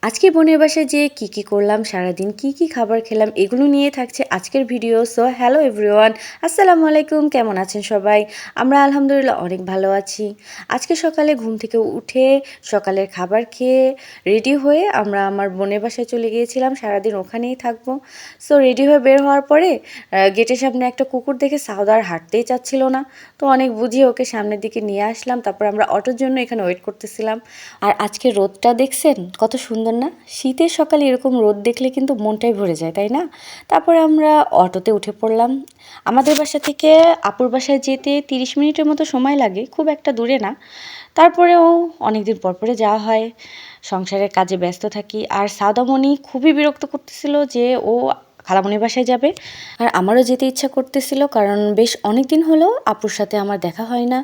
আজকে বোনের বাসায় যেয়ে কি করলাম, সারাদিন কি খাবার খেলাম, এগুলো নিয়ে থাকছে আজকের ভিডিও। সো হ্যালো এভরিওয়ান, আসসালামু আলাইকুম। কেমন আছেন সবাই? আমরা আলহামদুলিল্লাহ অনেক ভালো আছি। আজকে সকালে ঘুম থেকে উঠে সকালের খাবার খেয়ে রেডি হয়ে আমরা আমার বোনের বাসায় চলে গিয়েছিলাম, সারাদিন ওখানেই থাকবো। সো রেডি হয়ে বের হওয়ার পরে গেটের সামনে একটা কুকুর দেখে সাউদা আর হাঁটতেই চাচ্ছিল না, তো অনেক বুঝিয়ে ওকে সামনের দিকে নিয়ে আসলাম। তারপর আমরা অটোর জন্য এখানে ওয়েট করতেছিলাম। আর আজকে রোদটা দেখছেন কত সুন্দর না? শীতের সকালে এরকম রোদ দেখলে কিন্তু মনটাই ভরে যায়, তাই না? তারপরে আমরা অটোতে উঠে পড়লাম। আমাদের বাসা থেকে আপুর বাসায় যেতে 30 মিনিটের মতো সময় লাগে, খুব একটা দূরে না। তারপরেও অনেক দিন পরে যাওয়া হয়, সংসারের কাজে ব্যস্ত থাকি। আর সাদামণি খুবই বিরক্ত করতেছিল যে ও খালামণির বাসায় যাবে, আর আমারও যেতে ইচ্ছা করতেছিল, কারণ বেশ অনেক দিন হলো আপুর সাথে আমার দেখা হয় না,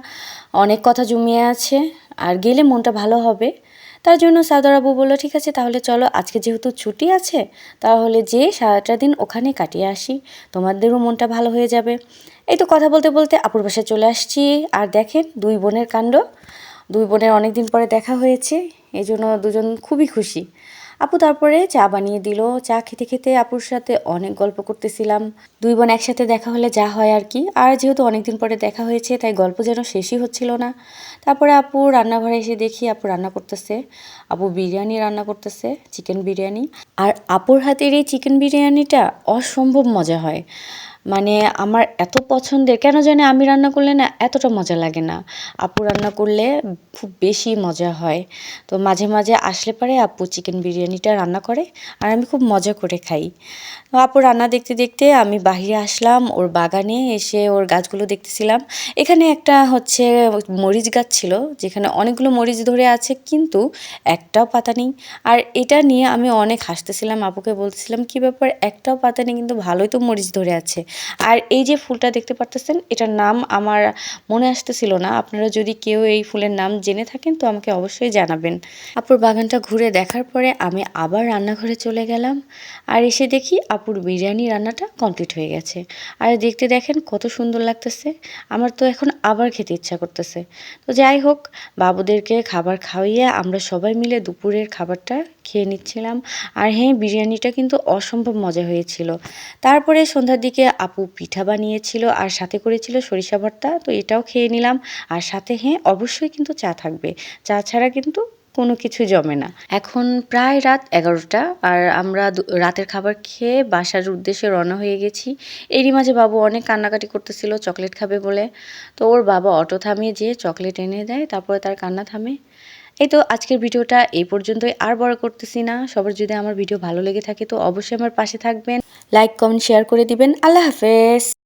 অনেক কথা জমিয়ে আছে, আর গেলে মনটা ভালো হবে। তার জন্য সাদর আবু বললো, ঠিক আছে তাহলে চলো, আজকে যেহেতু ছুটি আছে তাহলে যে সারাটা দিন ওখানে কাটিয়ে আসি, তোমাদেরও মনটা ভালো হয়ে যাবে। এই তো কথা বলতে বলতে আপুর বাসায় চলে আসছি। আর দেখেন দুই বোনের কাণ্ড, দুই বোনের অনেক দিন পরে দেখা হয়েছে, এই জন্য দুজন খুবই খুশি। আপু তারপরে চা বানিয়ে দিল। চা খেতে খেতে আপুর সাথে অনেক গল্প করতেছিলাম। দুই বোন একসাথে দেখা হলে যা হয় আর কি। আর যেহেতু অনেকদিন পরে দেখা হয়েছে তাই গল্প যেন শেষই হচ্ছিল না। তারপরে আপু রান্নাঘরে এসে দেখি আপু রান্না করতেছে। আপু বিরিয়ানি রান্না করতেছে, চিকেন বিরিয়ানি। আর আপুর হাতের এই চিকেন বিরিয়ানিটা অসম্ভব মজা হয়। মানে আমার এত পছন্দের, কেন জানি আমি রান্না করলে না এতটা মজা লাগে না, আপু রান্না করলে খুব বেশি মজা হয়। তো মাঝে মাঝে আসলে পরে আপু চিকেন বিরিয়ানিটা রান্না করে, আর আমি খুব মজা করে খাই। তো আপু রান্না দেখতে দেখতে আমি বাহিরে আসলাম, ওর বাগানে এসে ওর গাছগুলো দেখতেছিলাম। এখানে একটা হচ্ছে মরিচ গাছ ছিল, যেখানে অনেকগুলো মরিচ ধরে আছে কিন্তু একটাও পাতা নেই। আর এটা নিয়ে আমি অনেক হাসতেছিলাম, আপুকে বলতেছিলাম কি ব্যাপার, একটাও পাতা নেই কিন্তু ভালোই তো মরিচ ধরে আছে। আর এই যে ফুলটা দেখতে পারতেছেন, এটার নাম আমার মনে আসতেছিল না, আপনারা যদি কেউ এই ফুলের নাম জেনে থাকেন তো আমাকে অবশ্যই জানাবেন। আপুর বাগানটা ঘুরে দেখার পরে আমি আবার রান্নাঘরে চলে গেলাম, আর এসে দেখি আপুর বিরিয়ানি রান্নাটা কমপ্লিট হয়ে গেছে। আর দেখতে দেখেন কত সুন্দর লাগতেছে, আমার তো এখন আবার খেতে ইচ্ছা করতেছে। তো যাই হোক, বাবুদেরকে খাবার খাওয়িয়ে আমরা সবাই মিলে দুপুরের খাবারটা খেয়ে নিচ্ছিলাম। আর হ্যাঁ, বিরিয়ানিটা কিন্তু অসম্ভব মজা হয়েছিল। তারপরে সন্ধ্যার দিকে আপু পিঠা বানিয়েছিল আর সাথে করেছিল সরিষা ভর্তা, তো এটাও খেয়ে নিলাম। আর সাথে হ্যাঁ অবশ্যই কিন্তু চা থাকবে, চা ছাড়া কিন্তু কোনো কিছু জমে না। এখন প্রায় রাত 11টা, আর আমরা রাতের খাবার খেয়ে বাসার উদ্দেশ্যে রওনা হয়ে গেছি। এরই মাঝে বাবু অনেক কান্নাকাটি করতেছিল চকলেট খাবে বলে, তো ওর বাবা অটো থামিয়ে যেয়ে চকলেট এনে দেয়, তারপরে তার কান্না থামে। এই তো আজকের ভিডিওটা এই পর্যন্তই, আর বড় করতেছি না। সবার যদি আমার ভিডিও ভালো লেগে থাকে তো অবশ্যই আমার পাশে থাকবেন, লাইক কমেন্ট শেয়ার করে দিবেন। আল্লাহ হাফেজ।